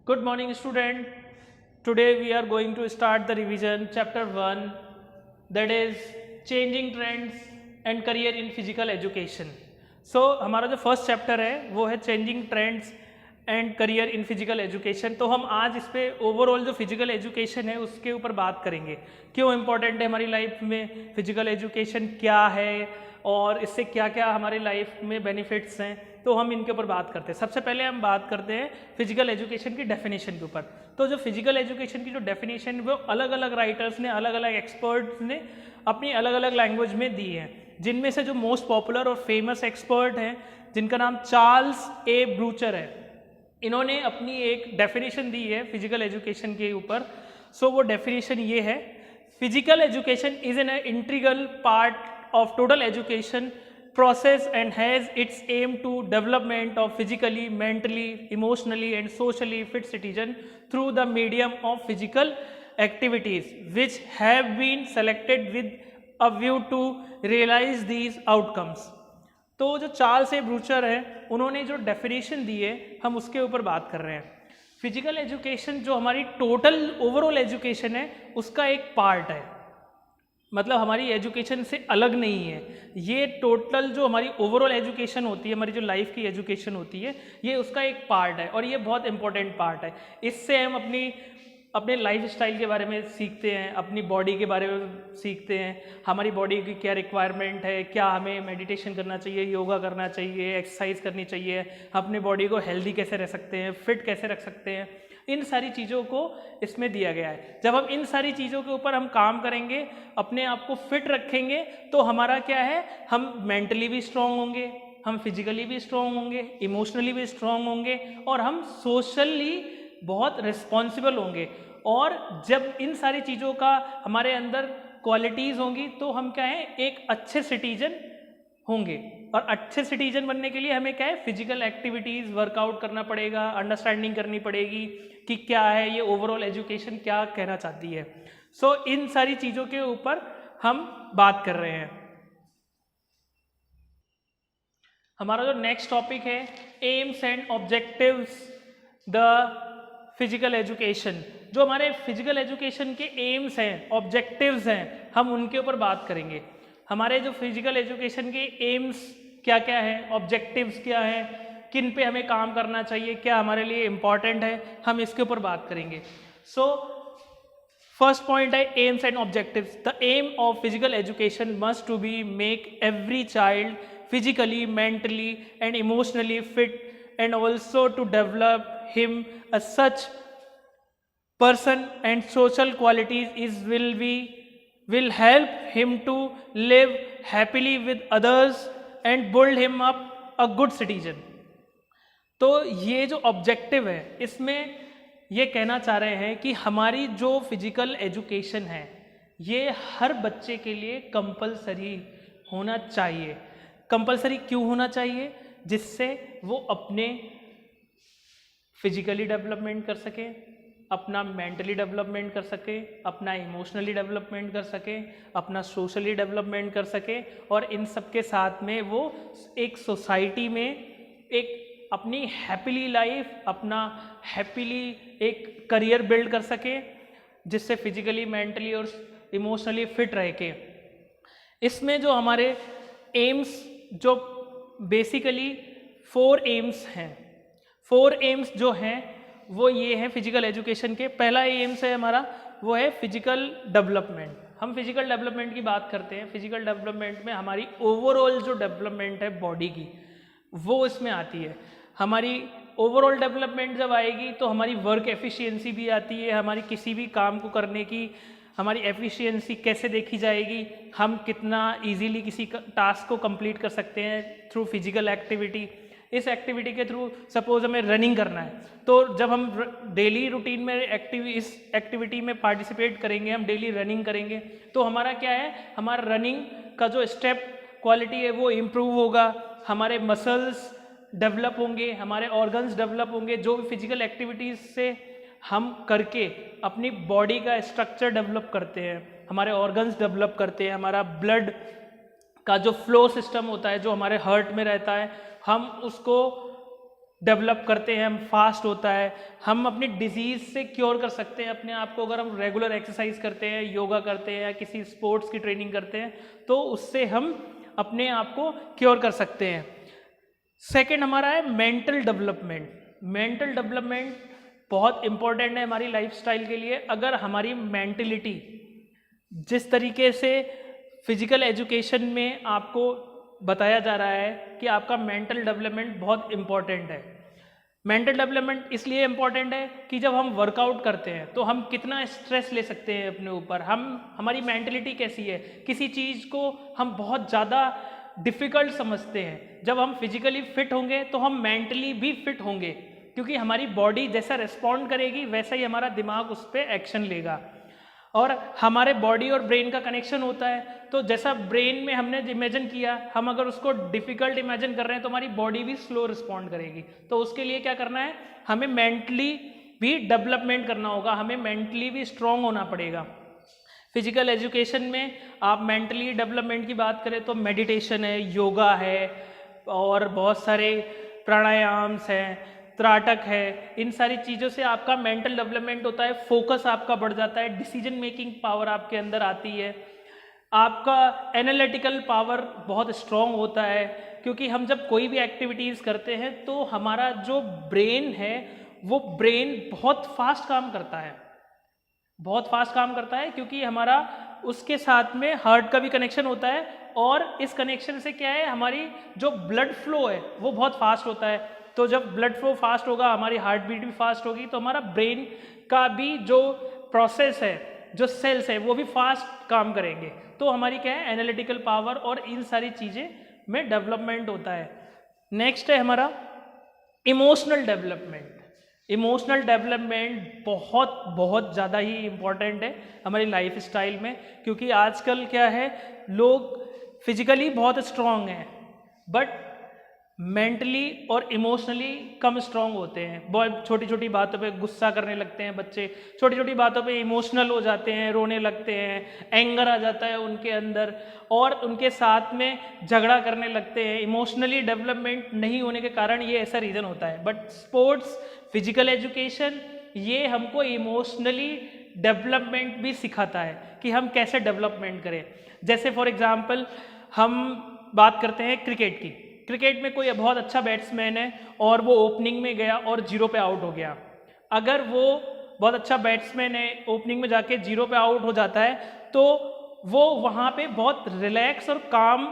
Good morning, student. Today we are going to start the revision chapter 1, that is changing trends and career in physical education. So हमारा जो first chapter है वो है changing trends and career in physical education. तो हम आज इस पे ओवरऑल जो फिजिकल एजुकेशन है उसके ऊपर बात करेंगे, क्यों इम्पोर्टेंट है हमारी लाइफ में, फिजिकल एजुकेशन क्या है और इससे क्या क्या हमारी लाइफ में बेनिफिट्स हैं। तो हम इनके ऊपर बात करते हैं। सबसे पहले हम बात करते हैं फिजिकल एजुकेशन की डेफिनेशन के ऊपर। तो जो फिजिकल एजुकेशन की जो डेफिनेशन वो अलग अलग राइटर्स ने, अलग अलग एक्सपर्ट्स ने अपनी अलग अलग लैंग्वेज में दी है, जिनमें से जो मोस्ट पॉपुलर और फेमस एक्सपर्ट हैं जिनका नाम चार्ल्स ए ब्रूचर है, इन्होंने अपनी एक डेफिनेशन दी है फिजिकल एजुकेशन के ऊपर। सो वो डेफिनेशन ये है, physical education is an integral part of total education process and has its aim to development of physically, mentally, emotionally and socially fit citizen through the medium of physical activities which have been selected with a view to realize these outcomes। तो जो Charles ए ब्रूचर है उन्होंने जो definition दी है हम उसके ऊपर बात कर रहे हैं। फिजिकल एजुकेशन जो हमारी टोटल ओवरऑल एजुकेशन है उसका एक पार्ट है, मतलब हमारी एजुकेशन से अलग नहीं है। ये टोटल जो हमारी ओवरऑल एजुकेशन होती है, हमारी जो लाइफ की एजुकेशन होती है, ये उसका एक पार्ट है और ये बहुत इंपॉर्टेंट पार्ट है। इससे हम अपने लाइफ स्टाइल के बारे में सीखते हैं, अपनी बॉडी के बारे में सीखते हैं, हमारी बॉडी की क्या रिक्वायरमेंट है, क्या हमें मेडिटेशन करना चाहिए, योगा करना चाहिए, एक्सरसाइज करनी चाहिए, अपनी बॉडी को हेल्दी कैसे रह सकते हैं, फिट कैसे रख सकते हैं, इन सारी चीज़ों को इसमें दिया गया है। जब हम इन सारी चीज़ों के ऊपर हम काम करेंगे, अपने आप को फिट रखेंगे, तो हमारा क्या है, हम मेंटली भी स्ट्रांग होंगे, हम फिजिकली भी स्ट्रांग होंगे, इमोशनली भी स्ट्रांग होंगे और हम सोशली बहुत रिस्पॉन्सिबल होंगे। और जब इन सारी चीज़ों का हमारे अंदर क्वालिटीज़ होंगी तो हम क्या है, एक अच्छे सिटीजन होंगे। और अच्छे सिटीजन बनने के लिए हमें क्या है, फिजिकल एक्टिविटीज़, वर्कआउट करना पड़ेगा, अंडरस्टैंडिंग करनी पड़ेगी कि क्या है ये ओवरऑल एजुकेशन क्या कहना चाहती है। सो इन सारी चीज़ों के ऊपर हम बात कर रहे हैं। हमारा जो नेक्स्ट टॉपिक है, aims and objectives the physical education. जो हमारे फिजिकल एजुकेशन के एम्स हैं, ऑब्जेक्टिव्स हैं, हम उनके ऊपर बात करेंगे। हमारे जो फिजिकल एजुकेशन के एम्स क्या क्या हैं, ऑब्जेक्टिव्स क्या हैं, किन पे हमें काम करना चाहिए, क्या हमारे लिए इम्पॉर्टेंट है, हम इसके ऊपर बात करेंगे। सो फर्स्ट पॉइंट है aims and objectives. The aim of physical education must to be make every child physically, mentally and emotionally fit and also to develop him as such person and social qualities will help him to live happily with others and build him up a good citizen। तो ये जो objective है इसमें ये कहना चाह रहे हैं कि हमारी जो फिजिकल एजुकेशन है ये हर बच्चे के लिए कंपलसरी होना चाहिए। कंपलसरी क्यों होना चाहिए? जिससे वो अपने फिजिकली डेवलपमेंट कर सके, अपना मेंटली डेवलपमेंट कर सके, अपना इमोशनली डेवलपमेंट कर सके, अपना सोशली डेवलपमेंट कर सके और इन सब के साथ में वो एक सोसाइटी में एक अपनी हैप्पीली लाइफ, अपना हैप्पीली एक करियर बिल्ड कर सके, जिससे फिजिकली, मेंटली और इमोशनली फिट रह के। इसमें जो हमारे एम्स जो बेसिकली 4 एम्स हैं, 4 एम्स जो हैं वो ये हैं फिजिकल एजुकेशन के। पहला एम्स है हमारा, वो है फिजिकल डेवलपमेंट। हम फिजिकल डेवलपमेंट की बात करते हैं। फिजिकल डेवलपमेंट में हमारी ओवरऑल जो डेवलपमेंट है बॉडी की वो इसमें आती है। हमारी ओवरऑल डेवलपमेंट जब आएगी तो हमारी वर्क एफिशिएंसी भी आती है, हमारी किसी भी काम को करने की हमारी एफिशिएंसी कैसे देखी जाएगी, हम कितना इजीली किसी टास्क को कंप्लीट कर सकते हैं थ्रू फिजिकल एक्टिविटी। इस एक्टिविटी के थ्रू सपोज हमें रनिंग करना है, तो जब हम डेली रूटीन में इस एक्टिविटी में पार्टिसिपेट करेंगे, हम डेली रनिंग करेंगे, तो हमारा क्या है, हमारा रनिंग का जो स्टेप क्वालिटी है वो इम्प्रूव होगा, हमारे मसल्स डेवलप होंगे, हमारे ऑर्गन्स डेवलप होंगे। जो भी फिजिकल एक्टिविटीज़ से हम करके अपनी बॉडी का स्ट्रक्चर डेवलप करते हैं, हमारे ऑर्गन्स डेवलप करते हैं, हमारा ब्लड का जो फ्लो सिस्टम होता है जो हमारे हार्ट में रहता है, हम उसको डेवलप करते हैं, हम फास्ट होता है, हम अपनी डिजीज़ से क्योर कर सकते हैं अपने आप को अगर हम रेगुलर एक्सरसाइज करते हैं, योगा करते हैं या किसी स्पोर्ट्स की ट्रेनिंग करते हैं तो उससे हम अपने आप को क्योर कर सकते हैं। सेकंड हमारा है मेंटल डेवलपमेंट। मेंटल डेवलपमेंट बहुत इंपॉर्टेंट है हमारी लाइफस्टाइल के लिए। अगर हमारी मेंटलिटी जिस तरीके से फिजिकल एजुकेशन में आपको बताया जा रहा है कि आपका मेंटल डेवलपमेंट बहुत इम्पॉर्टेंट है। मेंटल डेवलपमेंट इसलिए इम्पॉर्टेंट है कि जब हम वर्कआउट करते हैं तो हम कितना स्ट्रेस ले सकते हैं अपने ऊपर, हमारी मेंटलिटी कैसी है, किसी चीज़ को हम बहुत ज़्यादा डिफ़िकल्ट समझते हैं। जब हम फिजिकली फिट होंगे तो हम मेंटली भी फिट होंगे, क्योंकि हमारी बॉडी जैसा रिस्पॉन्ड करेगी वैसा ही हमारा दिमाग उस पर एक्शन लेगा। और हमारे बॉडी और ब्रेन का कनेक्शन होता है, तो जैसा ब्रेन में हमने इमेजिन किया, हम अगर उसको डिफ़िकल्ट इमेजिन कर रहे हैं तो हमारी बॉडी भी स्लो रिस्पॉन्ड करेगी। तो उसके लिए क्या करना है, हमें मेंटली भी डेवलपमेंट करना होगा, हमें मेंटली भी स्ट्रांग होना पड़ेगा। फिजिकल एजुकेशन में आप मेंटली डेवलपमेंट की बात करें तो मेडिटेशन है, योगा है और बहुत सारे प्राणायाम्स हैं, त्राटक है, इन सारी चीज़ों से आपका मेंटल डेवलपमेंट होता है, फोकस आपका बढ़ जाता है, डिसीजन मेकिंग पावर आपके अंदर आती है, आपका एनालिटिकल पावर बहुत स्ट्रॉन्ग होता है। क्योंकि हम जब कोई भी एक्टिविटीज़ करते हैं तो हमारा जो ब्रेन है वो ब्रेन बहुत फास्ट काम करता है, बहुत फास्ट काम करता है, क्योंकि हमारा उसके साथ में हार्ट का भी कनेक्शन होता है और इस कनेक्शन से क्या है, हमारी जो ब्लड फ्लो है वो बहुत फास्ट होता है। तो जब ब्लड फ्लो फास्ट होगा, हमारी हार्ट बीट भी फास्ट होगी, तो हमारा ब्रेन का भी जो प्रोसेस है, जो सेल्स है वो भी फास्ट काम करेंगे। तो हमारी क्या है, एनालिटिकल पावर और इन सारी चीज़ें में डेवलपमेंट होता है। नेक्स्ट है हमारा इमोशनल डेवलपमेंट। इमोशनल डेवलपमेंट बहुत बहुत ज़्यादा ही इम्पॉर्टेंट है हमारी लाइफ स्टाइल में, क्योंकि आजकल क्या है, लोग फिजिकली बहुत स्ट्रॉन्ग हैं बट मेंटली और इमोशनली कम स्ट्रॉन्ग होते हैं। बहुत छोटी छोटी बातों पे गुस्सा करने लगते हैं बच्चे, छोटी छोटी बातों पे इमोशनल हो जाते हैं, रोने लगते हैं, एंगर आ जाता है उनके अंदर और उनके साथ में झगड़ा करने लगते हैं। इमोशनली डेवलपमेंट नहीं होने के कारण ये ऐसा रीज़न होता है। बट स्पोर्ट्स, फिजिकल एजुकेशन ये हमको इमोशनली डेवलपमेंट भी सिखाता है कि हम कैसे डेवलपमेंट करें। जैसे फॉर एग्जांपल हम बात करते हैं क्रिकेट की। क्रिकेट में कोई बहुत अच्छा बैट्समैन है और वो ओपनिंग में गया और 0 पे आउट हो गया। अगर वो बहुत अच्छा बैट्समैन है, ओपनिंग में जाके 0 पे आउट हो जाता है, तो वो वहाँ पे बहुत रिलैक्स और काम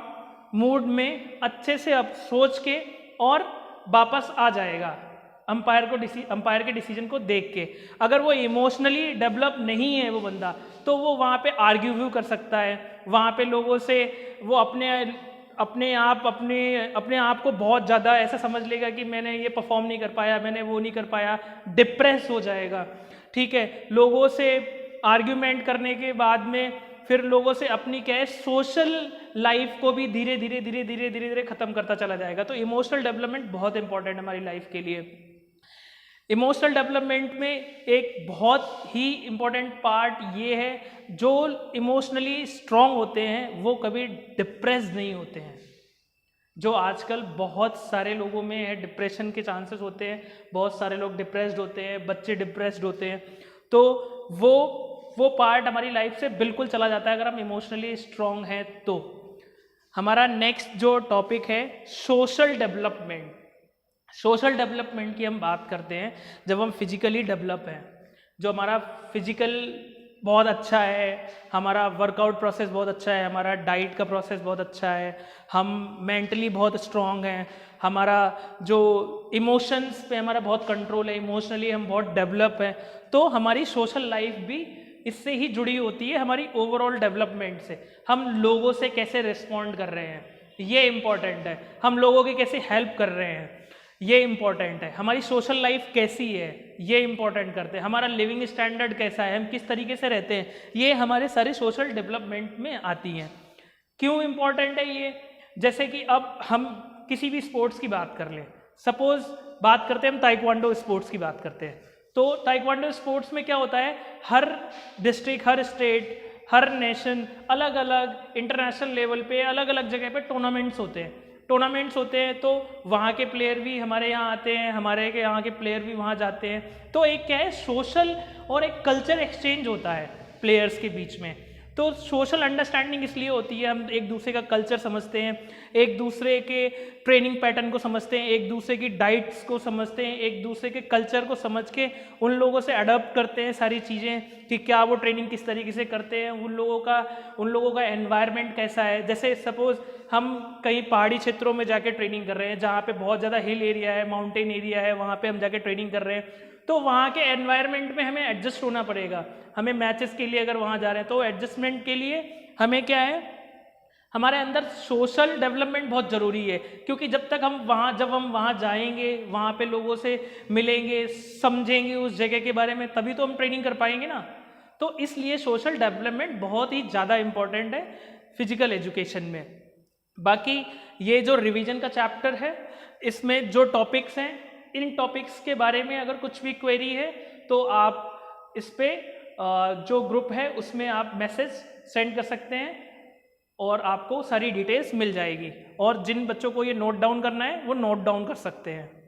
मूड में अच्छे से अब सोच के और वापस आ जाएगा अंपायर के डिसीजन को देख के। अगर वो इमोशनली डेवलप नहीं है वो बंदा, तो वो वहाँ पे आर्ग्यू भी कर सकता है, वहाँ पे लोगों से वो अपने आप को बहुत ज़्यादा ऐसा समझ लेगा कि मैंने ये परफॉर्म नहीं कर पाया, मैंने वो नहीं कर पाया, डिप्रेस हो जाएगा। ठीक है, लोगों से आर्ग्यूमेंट करने के बाद में फिर लोगों से अपनी क्या है, सोशल लाइफ को भी धीरे धीरे खत्म करता चला जाएगा। तो इमोशनल डेवलपमेंट बहुत इंपॉर्टेंट है हमारी लाइफ के लिए। इमोशनल डेवलपमेंट में एक बहुत ही इम्पोर्टेंट पार्ट ये है, जो इमोशनली स्ट्रॉन्ग होते हैं वो कभी डिप्रेस नहीं होते हैं। जो आजकल बहुत सारे लोगों में है, डिप्रेशन के चांसेस होते हैं, बहुत सारे लोग डिप्रेस्ड होते हैं, बच्चे डिप्रेस्ड होते हैं, तो वो पार्ट हमारी लाइफ से बिल्कुल चला जाता है अगर हम इमोशनली स्ट्रॉन्ग हैं तो। हमारा नेक्स्ट जो टॉपिक है सोशल डेवलपमेंट। सोशल डेवलपमेंट की हम बात करते हैं जब हम फिजिकली डेवलप हैं, जो हमारा फिजिकल बहुत अच्छा है, हमारा वर्कआउट प्रोसेस बहुत अच्छा है, हमारा डाइट का प्रोसेस बहुत अच्छा है, हम मेंटली बहुत स्ट्रॉन्ग हैं, हमारा जो इमोशंस पे हमारा बहुत कंट्रोल है, इमोशनली हम बहुत डेवलप हैं, तो हमारी सोशल लाइफ भी इससे ही जुड़ी होती है हमारी ओवरऑल डेवलपमेंट से। हम लोगों से कैसे रिस्पॉन्ड कर रहे हैं ये इम्पॉर्टेंट है, हम लोगों की कैसे हेल्प कर रहे हैं ये इम्पॉर्टेंट है, हमारी सोशल लाइफ कैसी है ये इम्पॉर्टेंट करते हैं, हमारा लिविंग स्टैंडर्ड कैसा है, हम किस तरीके से रहते हैं, ये हमारे सारे सोशल डेवलपमेंट में आती हैं। क्यों इम्पॉर्टेंट है ये? जैसे कि अब हम किसी भी स्पोर्ट्स की बात कर लें, सपोज बात करते हैं हम ताइक्वांडो स्पोर्ट्स की बात करते हैं, तो ताइक्वांडो स्पोर्ट्स में क्या होता है, हर डिस्ट्रिक्ट, हर स्टेट, हर नेशन, अलग अलग इंटरनेशनल लेवल पे अलग अलग जगह पे टूर्नामेंट्स होते हैं। टूर्नामेंट्स होते हैं तो वहाँ के प्लेयर भी हमारे यहाँ आते हैं, हमारे के यहाँ के प्लेयर भी वहाँ जाते हैं। तो एक क्या है, सोशल और एक कल्चर एक्सचेंज होता है प्लेयर्स के बीच में। तो सोशल अंडरस्टैंडिंग इसलिए होती है, हम एक दूसरे का कल्चर समझते हैं, एक दूसरे के ट्रेनिंग पैटर्न को समझते हैं, एक दूसरे की डाइट्स को समझते हैं, एक दूसरे के कल्चर को समझ के उन लोगों से अडॉप्ट करते हैं सारी चीज़ें कि क्या वो ट्रेनिंग किस तरीके से करते हैं, उन लोगों का एनवायरनमेंट कैसा है। जैसे सपोज़ हम कहीं पहाड़ी क्षेत्रों में जाके ट्रेनिंग कर रहे हैं, जहाँ पे बहुत ज़्यादा हिल एरिया है, माउंटेन एरिया है, वहाँ पे हम जाके ट्रेनिंग कर रहे हैं, तो वहाँ के एनवायरनमेंट में हमें एडजस्ट होना पड़ेगा। हमें मैचेस के लिए अगर वहाँ जा रहे हैं तो एडजस्टमेंट के लिए हमें क्या है, हमारे अंदर सोशल डेवलपमेंट बहुत ज़रूरी है, क्योंकि जब हम वहाँ जाएंगे, वहाँ पे लोगों से मिलेंगे, समझेंगे उस जगह के बारे में, तभी तो हम ट्रेनिंग कर पाएंगे ना। तो इसलिए सोशल डेवलपमेंट बहुत ही ज़्यादा इम्पॉर्टेंट है फिजिकल एजुकेशन में। बाकी ये जो रिवीजन का चैप्टर है, इसमें जो टॉपिक्स हैं, इन टॉपिक्स के बारे में अगर कुछ भी क्वेरी है तो आप इस पे जो ग्रुप है उसमें आप मैसेज सेंड कर सकते हैं और आपको सारी डिटेल्स मिल जाएगी। और जिन बच्चों को ये नोट डाउन करना है वो नोट डाउन कर सकते हैं।